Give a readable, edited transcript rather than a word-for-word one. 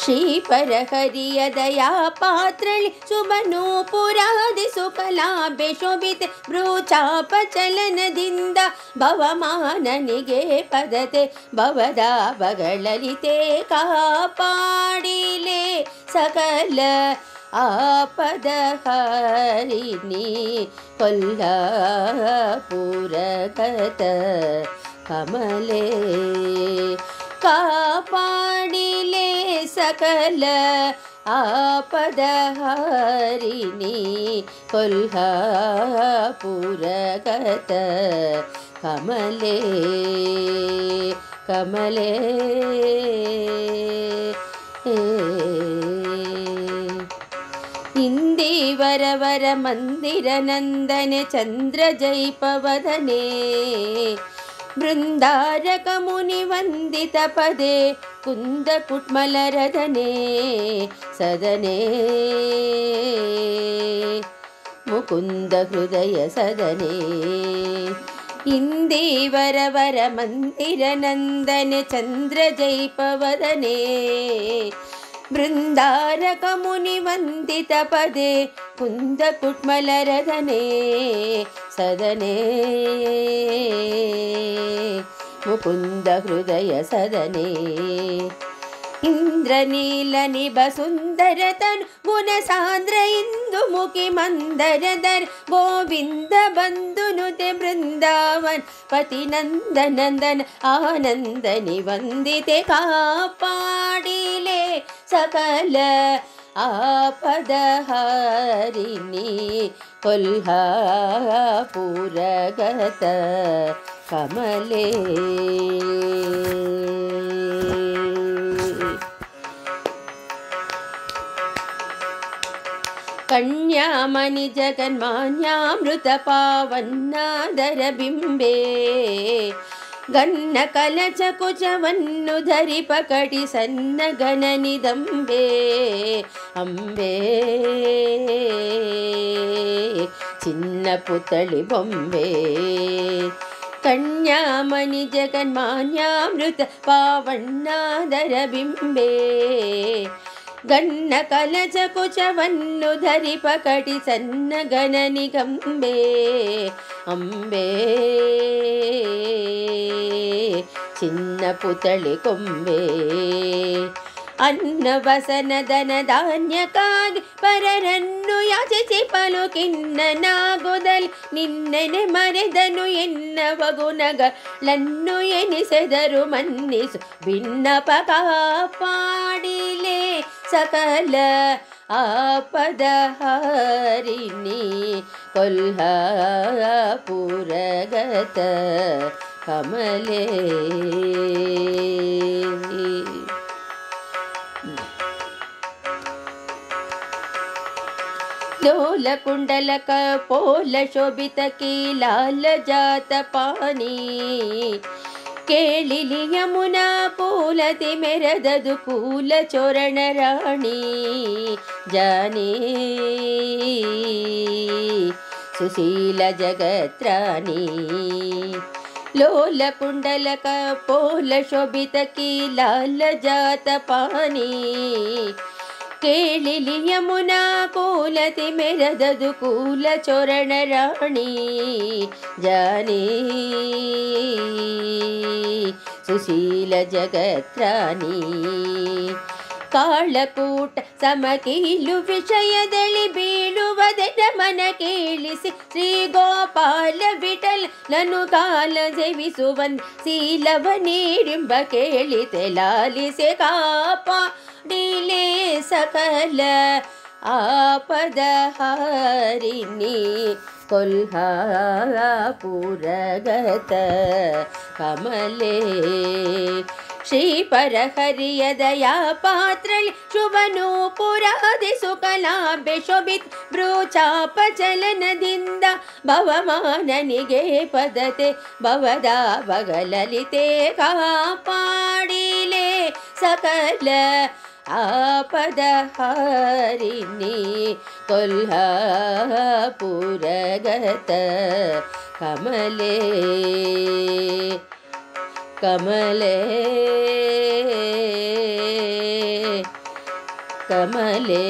ಶ್ರೀಪರಹರಿಯ ದಯಾ ಪಾತ್ರಳಿ ಸುಮನೂಪುರಾದಿ ಸುಕಲಾಭೆ ಶೋಭಿತೆ ಭ್ರೂಚಾಪ ಚಲನದಿಂದ ಭವಮಾನನಿಗೆ ಪದತೆ ಭವದಾಭಗಳಲಿತೆ ಕಾಪಾಡಿಲೆ ಸಕಲ ಆಪದ ಹರಿಣಿ ಕೊಲ್ಹಾಪುರಗತ ಕಮಲೆ ಕಾಪಾಡಿಲೆ ಸಕಲ ಆಪದ ಹರಿಣಿ ಕೊಲ್ಹಾಪುರಗತ ಕಮಲೆ ಕಮಲೆ ಇಂದಿವರವರ ಮಂದಿರ ನಂದನೆ ಚಂದ್ರ ಜೈಪವದನೆ ಬೃಂದಾರಕ ಮುನಿ ವಂದಿತ ಪದೇ ಕುಂದ ಕುಟ್ಮಲರದನೆ ಸದನೆ ಮುಕುಂದ ಹೃದಯ ಸದನೆ ಇಂದಿವರವರ ಮಂದಿರ ನಂದನೆ ಚಂದ್ರ ಜೈಪವದನೆ ಬೃಂದಾರಕ ಮುನಿ ವಂದಿತ ಪದೇ ಕುಂದ ಕುಟ್ಮಲರದನೆ ಸದನೆ ಮುಕುಂದ ಹೃದಯ ಸದನೆ ಇಂದ್ರನೀಲ ನಿಭ ಸುಂದರ ತನು ಗುಣ ಸಾಂದ್ರ ಇಂದು ಮುಖಿ ಮಂದರದರ್ ಗೋವಿಂದ ಬಂಧು ನುತೆ ಬೃಂದಾವನ್ ಪತಿ ನಂದನಂದನ ಆನಂದನಿ ವಂದಿತೆ ಕಾಪಾಡಿಲೆ ಸಕಲ ಆಪದ ಹರಿಣಿ ಕೊಲ್ಹಾಪುರಗತ ಕಮಲೆ ಕನ್ಯಾಮಣಿ ಜಗನ್ಮಾನ್ಯಾಮೃತ ಪಾವನ್ನಾದರ ಬಿಂಬೆ ಗನ್ನ ಕಲಚ ಕುಚವನ್ನು ಧರಿ ಪಕಡಿ ಸನ್ನ ಗಣನಿದಂಬೆ ಅಂಬೆ ಚಿನ್ನ ಪುತಳಿ ಬೊಂಬೆ ಕನ್ಯಾಮಣಿ ಜಗನ್ಮಾನ್ಯಾಮೃತ ಪಾವಣ್ಣಾದರ ಬಿಂಬೆ ಗನ್ನ ಕಲಚ ಕುಚವನ್ನು ಧರಿ ಪಕಟಿ ಸನ್ನ ಗಣನಿಗಂಬೆ ಅಂಬೆ ಚಿನ್ನ ಪುತಳಿ ಕೊಂಬೆ ಅನ್ನ ವಸನದನ ಧಾನ್ಯಕ್ಕಾಗಿ ಪರರನ್ನು ಯಾಚಿಸಿ ಪಲುಕಿನ್ನನಾಗುದಲ್ ನಿನ್ನೆನೆ ಮರೆದನು ಎನ್ನವಗುಣಗಳನ್ನು ಎನಿಸೆದರು ಮನ್ನಿಸು ಭಿನ್ನಪ ಕಾಪಾಡಿಲೆ ಸಕಲ ಆಪದ ಹರಿಣಿ ಕೊಲ್ಹಾಪುರಗತ ಕಮಲೆ ಲೋಲ ಕುಂಡಲಕ ಪೋಲ ಶೋಭಿತ ಕೀಲಾಲ ಜಾತ ಪಾನಿ ಕೇಳಿಲಿ ಯಮುನಾ ಕೂಲತಿ ಮೆರೆದದು ಕೂಲ ಚೋರಣ ರಾಣಿ ಜಾನಿ ಸುಶೀಲ ಜಗತ್ರಾಣಿ ಲೋಲ ಕುಂಡಲಕ ಪೋಲ ಶೋಭಿತ ಕೀಲಾಲ ಜಾತ ಪಾನಿ ಕೇಳಿಲಿ ಯಮುನಾ ಕೂಲತಿ ಮೆರೆದದು ಕೂಲ ಚೋರಣ ರಾಣಿ ಜಾನಿ ಸುಶೀಲ ಜಗತ್ರಾಣಿ ಕಾಳಕೂಟ ಸಮಕೀಲು ವಿಷಯದಲ್ಲಿ ಬೀಳುವುದೆನ ಮನ ಕೇಳಿಸಿ ಶ್ರೀ ಗೋಪಾಲ ವಿಠಲ್ ನನು ಕಾಲ ಸೇವಿಸುವನ್ ಶೀಲವ ನೀಡಿಂಬ ಕೇಳಿತೆ ಲಾಲಿಸೆ ಕಾಪಾಡಿಲೆ ಸಕಲ ಆಪದ ಹರಿಣಿ ಕೊಲ್ಹಾಪುರಗತ ಕಮಲೆ ಶ್ರೀಪರಹರಿಯ ದಯಾ ಪಾತ್ರಳಿ ಶುಭನೂಪುರಾದಿ ಸುಕಲಾಭೆ ಶೋಭಿತ್ ಭ್ರೂಚಾಪ ಚಲನದಿಂದ ಭವಮಾನನಿಗೆ ಪದತೆ ಭವದಾಭಗಳಲಿತೆ ಕಾಪಾಡಿಲೆ ಸಕಲ ಆಪದ ಹರಿಣಿ ಕೊಲ್ಹಾಪುರಗತ ಕಮಲೆ ಕಮಲೆ ಕಮಲೆ